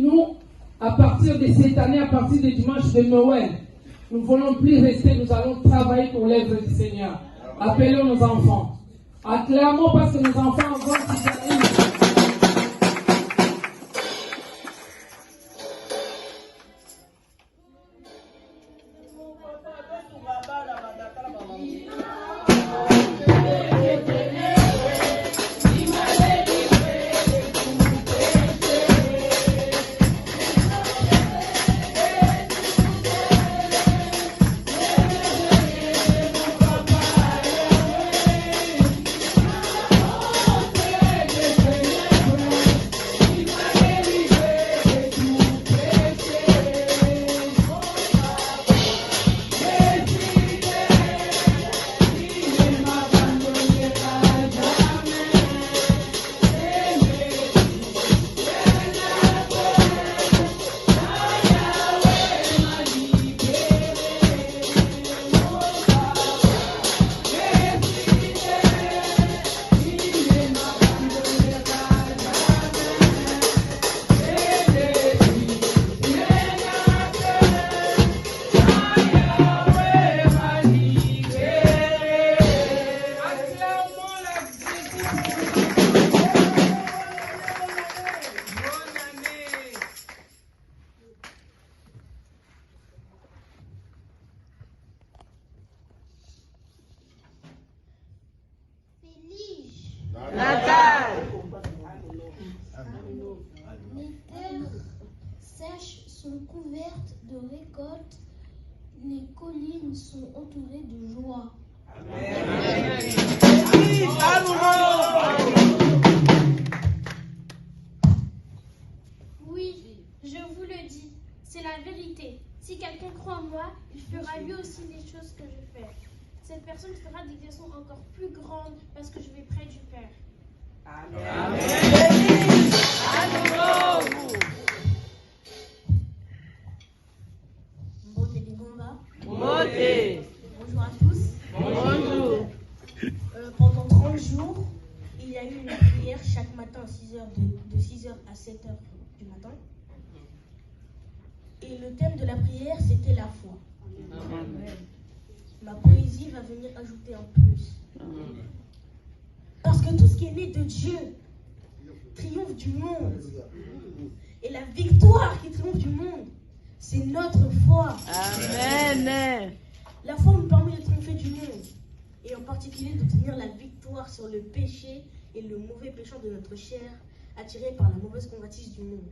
nous, à partir de cette année, à partir du dimanche de Noël, nous ne voulons plus rester, nous allons travailler pour l'œuvre du Seigneur. Appelons nos enfants. Acclamons parce que nos enfants vont se gagner. Les collines sont entourées de joie. Amen. Oui, je vous le dis, c'est la vérité. Si quelqu'un croit en moi, il fera lui aussi les choses que je fais. Cette personne fera des guérisons encore plus grandes parce que je vais près du Père. Amen. Bonjour à tous. Bonjour. Pendant 30 jours, il y a eu une prière chaque matin de 6h à 7h du matin. Et le thème de la prière, c'était la foi. Amen. Ma poésie va venir ajouter un plus. Amen. Parce que tout ce qui est né de Dieu triomphe du monde. Et la victoire qui triomphe du monde, c'est notre foi. Amen. La foi nous permet de triompher du monde. Et en particulier d'obtenir la victoire sur le péché et le mauvais péchant de notre chair, attiré par la mauvaise convoitise du monde.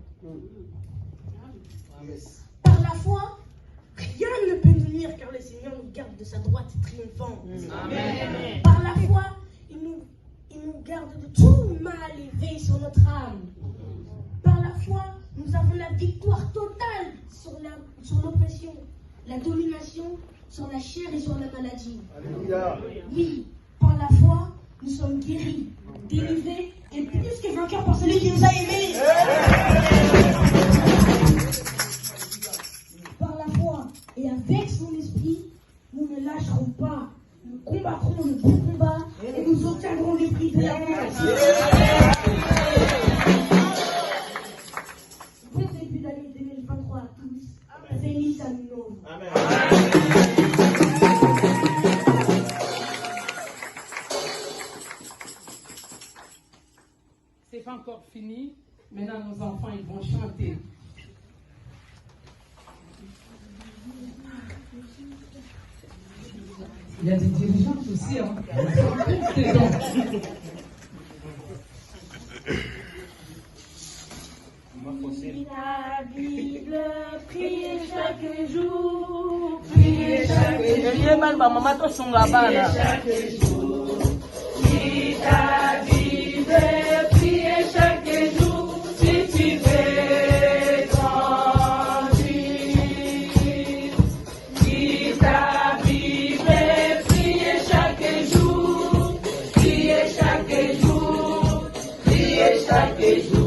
Par la foi, rien ne peut nous nuire car le Seigneur nous garde de sa droite triomphante. Amen. Par la foi, il nous garde de tout mal et veille sur notre âme. Par la foi, nous avons la victoire totale sur l'oppression, la domination, sur la chair et sur la maladie. Alléluia. Oui, par la foi, nous sommes guéris, délivrés et plus que vainqueurs par celui qui nous a aimés. Par la foi et avec son esprit, nous ne lâcherons pas. Nous combattrons le bon combat et nous obtiendrons les prix de la vie. Bon début d'année 2023 à tous. Feliz Ano Novo. Amen. C'est pas encore fini. Maintenant, nos enfants, ils vont chanter. Il y a des dirigeants aussi, hein. C'est bon. La Bible, priez chaque jour, priez chaque jour, lis ta Bible, priez chaque jour, si tu veux grandir. Lis ta Bible, priez chaque jour, priez chaque jour, priez chaque jour.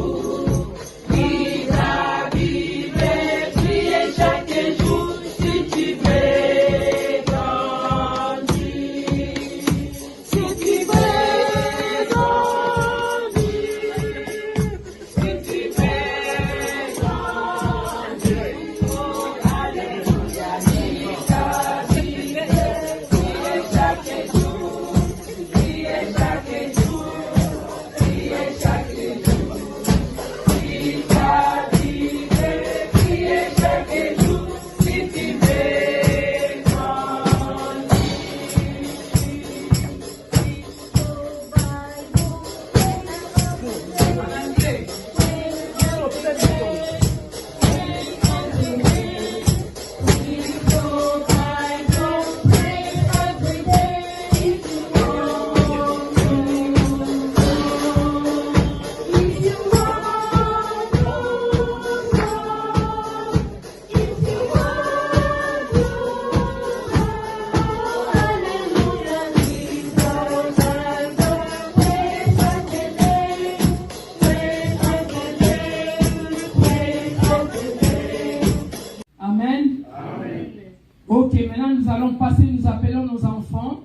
allons passer, nous appelons nos enfants.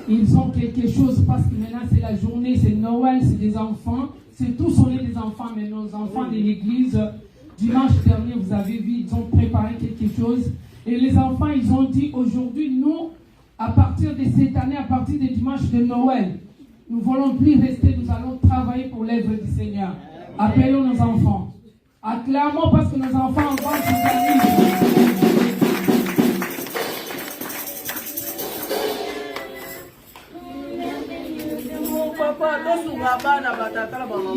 Ils ont quelque chose parce que maintenant c'est la journée, c'est Noël, c'est des enfants. C'est tous on est des enfants, mais nos enfants de l'église, dimanche dernier, vous avez vu, ils ont préparé quelque chose. Et les enfants, ils ont dit aujourd'hui, nous, à partir de cette année, à partir du dimanche de Noël, nous ne voulons plus rester, nous allons travailler pour l'œuvre du Seigneur. Appelons nos enfants. Acclamons parce que nos enfants vont se servir. Papa, tosunga bana batata na mama.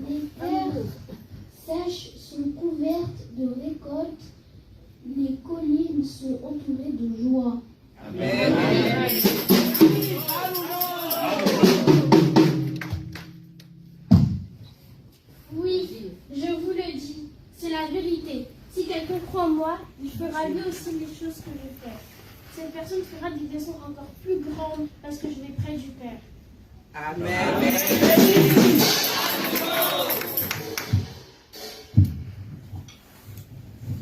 Les terres sèches sont couvertes de récoltes, les collines sont entourées de joie. Amen. Oui, je vous le dis, c'est la vérité. Si quelqu'un croit en moi, il fera lui aussi les choses que je fais. Cette personne fera des maisons encore plus grandes parce que je vais près du Père. Amen.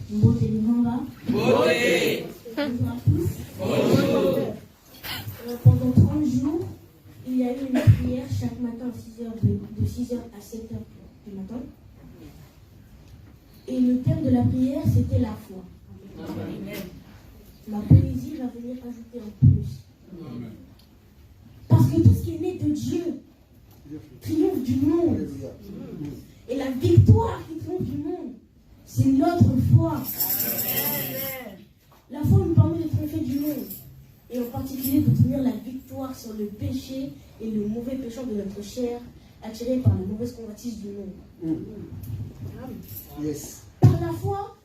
Beauté du Mamba. Beauté. Bonjour à tous. Bonjour. Pendant 30 jours, il y a eu une prière chaque matin de 6h à 7h du matin. Et le thème de la prière, c'était la foi. Amen. Ma poésie va venir ajouter en plus. Amen. Parce que tout ce qui est né de Dieu triomphe du monde. Et la victoire qui triomphe du monde, c'est notre foi. La foi nous permet de triompher du monde. Et en particulier d'obtenir la victoire sur le péché et le mauvais péché de notre chair, attiré par les mauvaises convoitises du monde. Yes. Par la foi,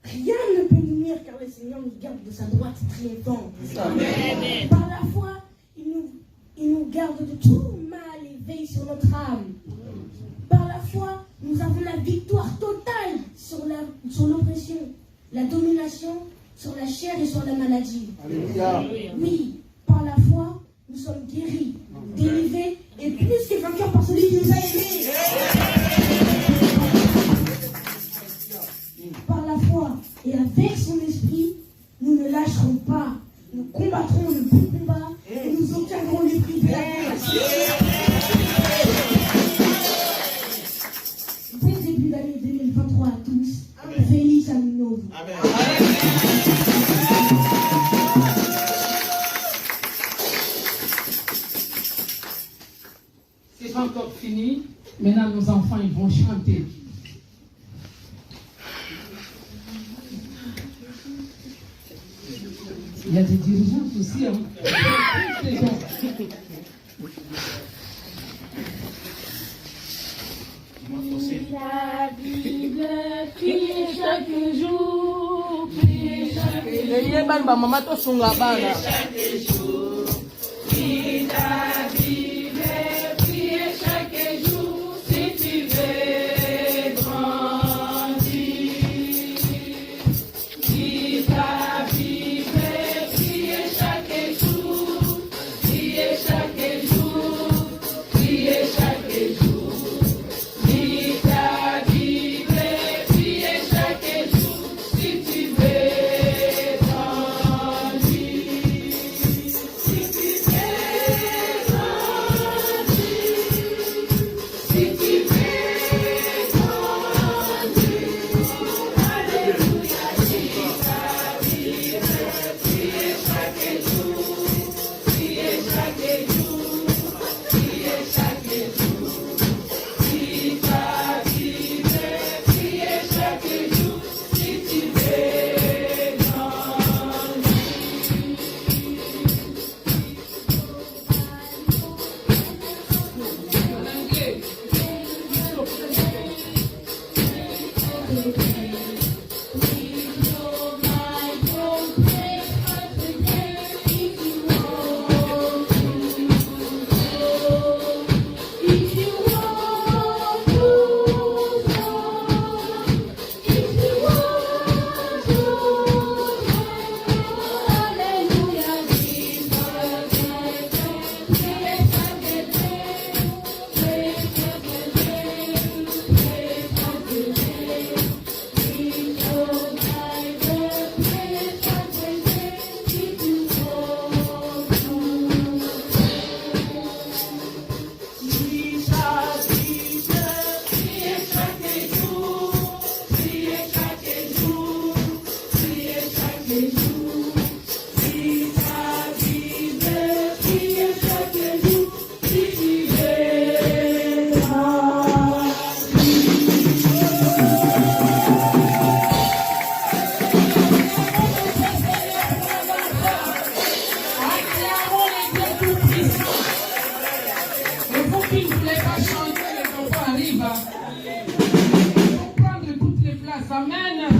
rien ne peut nous nuire car le Seigneur nous garde de sa droite triomphante. Amen. Par la foi, il nous garde de tout mal et veille sur notre âme. Par la foi, nous avons la victoire totale sur l'oppression, la domination, sur la chair et sur la maladie. Alléluia. Oui, par la foi, nous sommes guéris, délivrés et plus que vainqueurs par celui qui nous a aimés. Par la foi et avec son esprit, nous ne lâcherons pas. Nous combattrons le bon combat et nous obtiendrons les prix de la grâce. Bon début d'année 2023 à tous. Feliz Ano Novo. C'est pas encore fini. Maintenant, nos enfants, ils vont chanter. Il y a des dirigeants aussi, hein. C'est bon. La Bible, priez chaque jour, priez chaque jour. Eye bana ba mama tosunga bana. Lis ta Bible, priez chaque jour si tu veux grandir. Lis ta Bible, priez chaque jour, priez chaque jour, priez chaque jour. Lis qui ne voulait pas chanter, les enfants arrivent. Il faut prendre toutes les places. Amen.